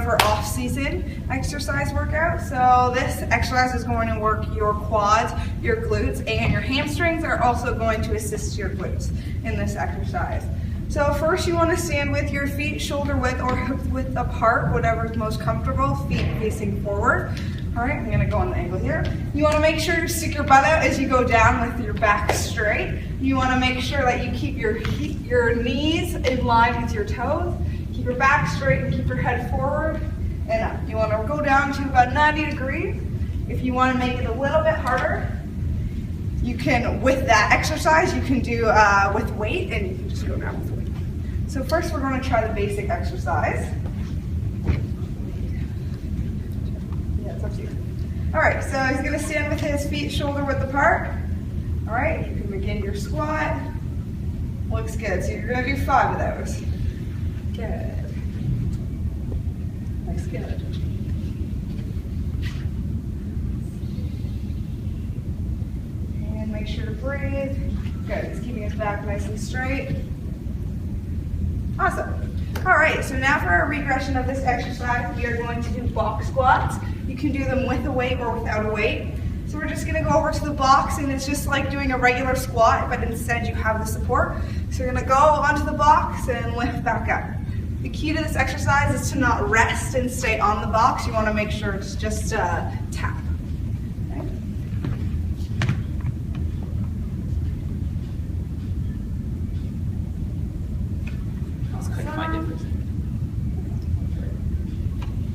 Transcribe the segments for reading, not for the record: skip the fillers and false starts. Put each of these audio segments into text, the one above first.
for off-season exercise workout. So this exercise is going to work your quads, your glutes, and your hamstrings are also going to assist your glutes in this exercise. So first you want to stand with your feet shoulder width or hip width apart, whatever is most comfortable, feet facing forward. All right, I'm going to go on the angle here. You want to make sure you stick your butt out as you go down with your back straight. You want to make sure that you keep your knees in line with your toes. Keep your back straight and keep your head forward and up. You want to go down to about 90 degrees. If you want to make it a little bit harder, you can, with that exercise, you can do with weight, and you can just go down with weight. So first we're going to try the basic exercise. Yeah, it's up to you. All right, so he's going to stand with his feet shoulder width apart. All right, you can begin your squat. Looks good. So you're going to do 5 of those. Good. Looks good. And make sure to breathe. Good. It's keeping his back nice and straight. Awesome. All right, so now for a regression of this exercise, we are going to do box squats. You can do them with a weight or without a weight. So we're just going to go over to the box, and it's just like doing a regular squat, but instead you have the support. So you're going to go onto the box and lift back up. The key to this exercise is to not rest and stay on the box. You want to make sure it's just tap. Okay.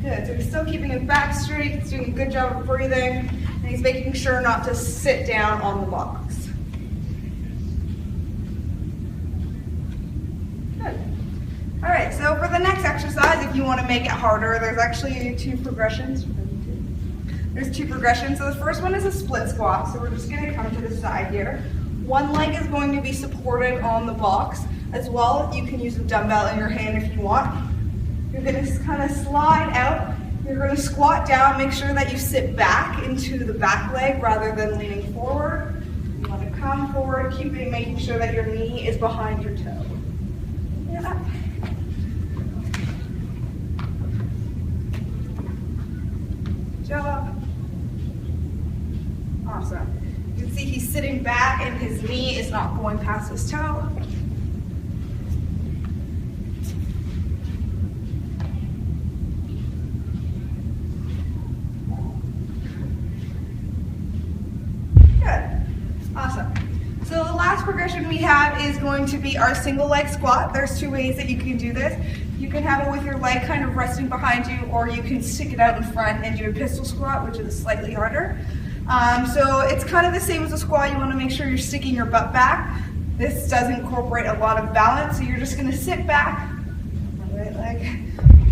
Good, so he's still keeping his back straight, he's doing a good job of breathing, and he's making sure not to sit down on the box. Good. All right, so for the next exercise, if you want to make it harder, there's actually 2 progressions. There's 2 progressions. So the first one is a split squat, so we're just going to come to the side here. One leg is going to be supported on the box. As well, you can use a dumbbell in your hand if you want. You're going to kind of slide out. You're going to squat down. Make sure that you sit back into the back leg rather than leaning forward. You want to come forward, making sure that your knee is behind your toe. Yeah. Good job. Awesome. You can see he's sitting back and his knee is not going past his toe. Awesome. So the last progression we have is going to be our single leg squat. There's 2 ways that you can do this. You can have it with your leg kind of resting behind you, or you can stick it out in front and do a pistol squat, which is slightly harder. So it's kind of the same as a squat. You want to make sure you're sticking your butt back. This does incorporate a lot of balance, so you're just going to sit back. Right leg.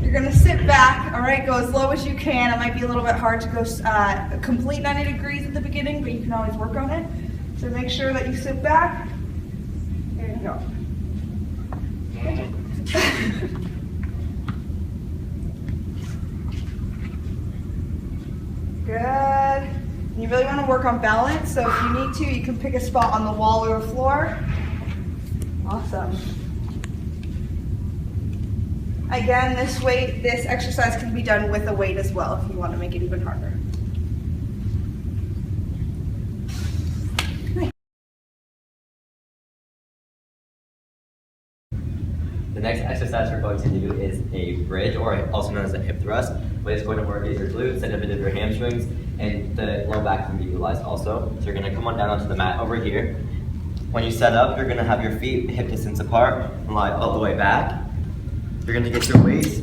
You're going to sit back, all right, go as low as you can. It might be a little bit hard to go a complete 90 degrees at the beginning, but you can always work on it. So make sure that you sit back. There you go. Good. And you really want to work on balance, so if you need to, you can pick a spot on the wall or the floor. Awesome. Again, this exercise can be done with a weight as well if you want to make it even harder. The next exercise we're going to do is a bridge, or also known as a hip thrust. What it's going to work is your glutes and a bit of your hamstrings, and the low back can be utilized also. So you're going to come on down onto the mat over here. When you set up, you're going to have your feet hip distance apart and lie all the way back. You're going to get your weights,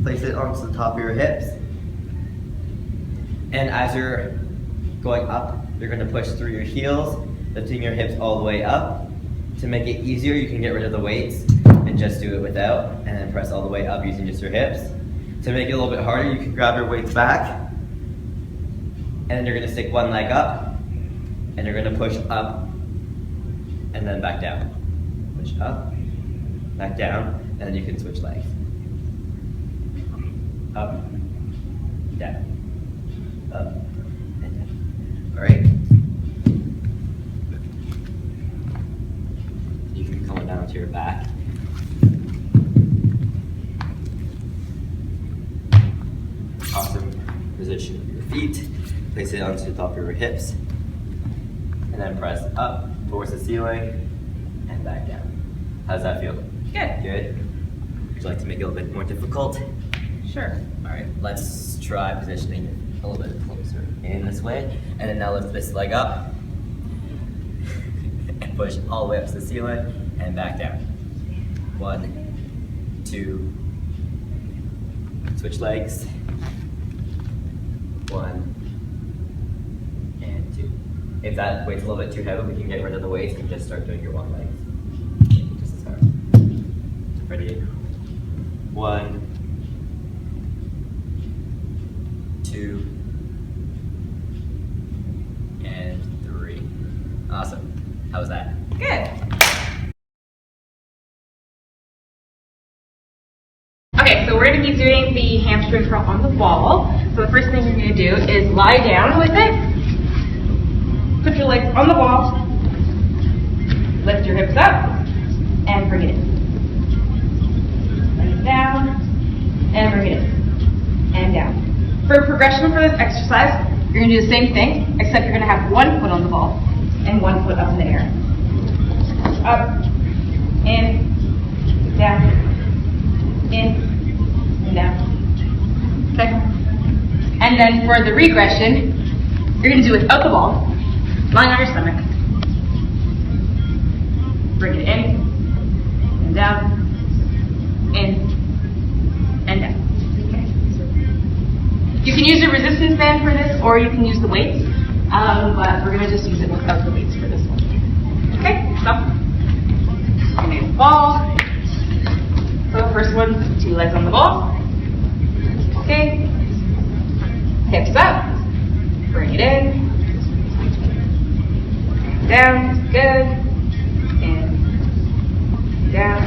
place it onto the top of your hips, and as you're going up, you're going to push through your heels, lifting your hips all the way up. To make it easier, you can get rid of the weights and just do it without, and then press all the way up using just your hips. To make it a little bit harder, you can grab your weights back, and then you're going to stick one leg up, and you're going to push up, and then back down. Push up, back down, and then you can switch legs. Up, down, up, and down. All right? You can come down to your back. position of your feet. Place it onto the top of your hips. And then press up towards the ceiling and back down. How does that feel? Good. Good? Would you like to make it a little bit more difficult? Sure. All right, let's try positioning it a little bit closer in this way. And then now lift this leg up and push all the way up to the ceiling and back down. 1, 2, switch legs. 1 and 2. If that weight's a little bit too heavy, we can get rid of the weights and just start doing your one leg. Just to start. Ready? 1, 2, and 3. Awesome. How was that? Good. Okay, so we're going to be doing the hamstring curl on the ball. So the first thing you're going to do is lie down with it. Put your legs on the wall. Lift your hips up and bring it in. Bring it down and bring it in. And down. For progression for this exercise, you're going to do the same thing, except you're going to have one foot on the ball and one foot up in the air. Up, in, down, in, and down. Okay? And then for the regression, you're going to do it without the ball, lying on your stomach. Bring it in, and down, in, and down. Okay? You can use a resistance band for this, or you can use the weights, but we're going to just use it without the weights for this one. Okay, so you need a ball. So the first one, 2 legs on the ball. Okay, hips up, bring it in, down, good, in, down,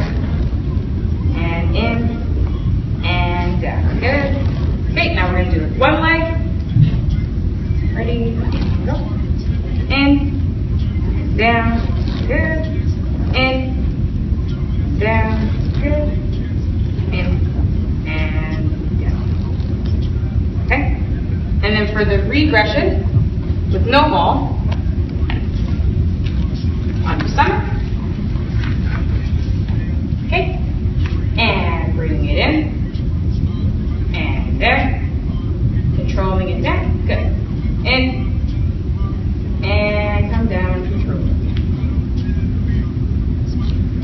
and in, and down, good. Okay, now we're going to do it one leg. Ready, go. In, down, good. In, down, good. In, and down. Okay? And then for the regression, with no ball, on your stomach. Okay? And bring it in. And there. Controlling it down. Good. In. And come down, control.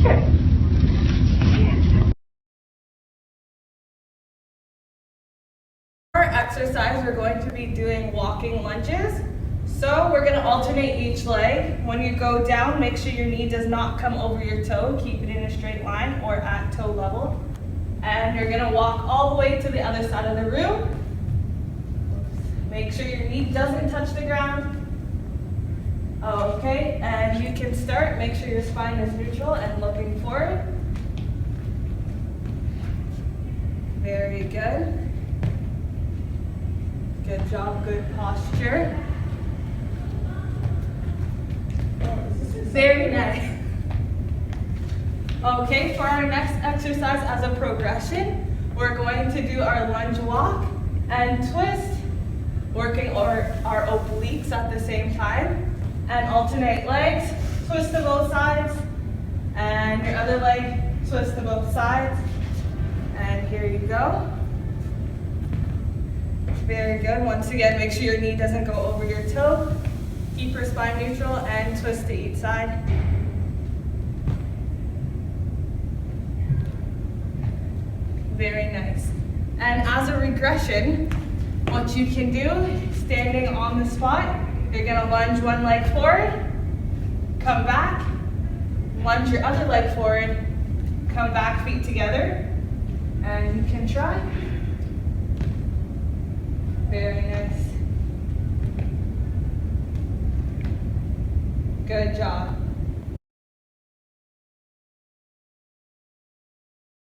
Good. For our exercise, we're going to be doing walking lunges. So we're going to alternate each leg. When you go down, make sure your knee does not come over your toe. Keep it in a straight line or at toe level. And you're going to walk all the way to the other side of the room. Make sure your knee doesn't touch the ground. Okay, and you can start. Make sure your spine is neutral and looking forward. Very good. Good job, good posture. Very nice. Okay, for our next exercise as a progression, we're going to do our lunge walk and twist, working our obliques at the same time, and alternate legs, twist to both sides, and your other leg, twist to both sides, and here you go. Very good. Once again, make sure your knee doesn't go over your toe. Keep your spine neutral and twist to each side. Very nice. And as a regression, what you can do, standing on the spot, you're gonna lunge one leg forward, come back, lunge your other leg forward, come back, feet together, and you can try. Very nice. Good job.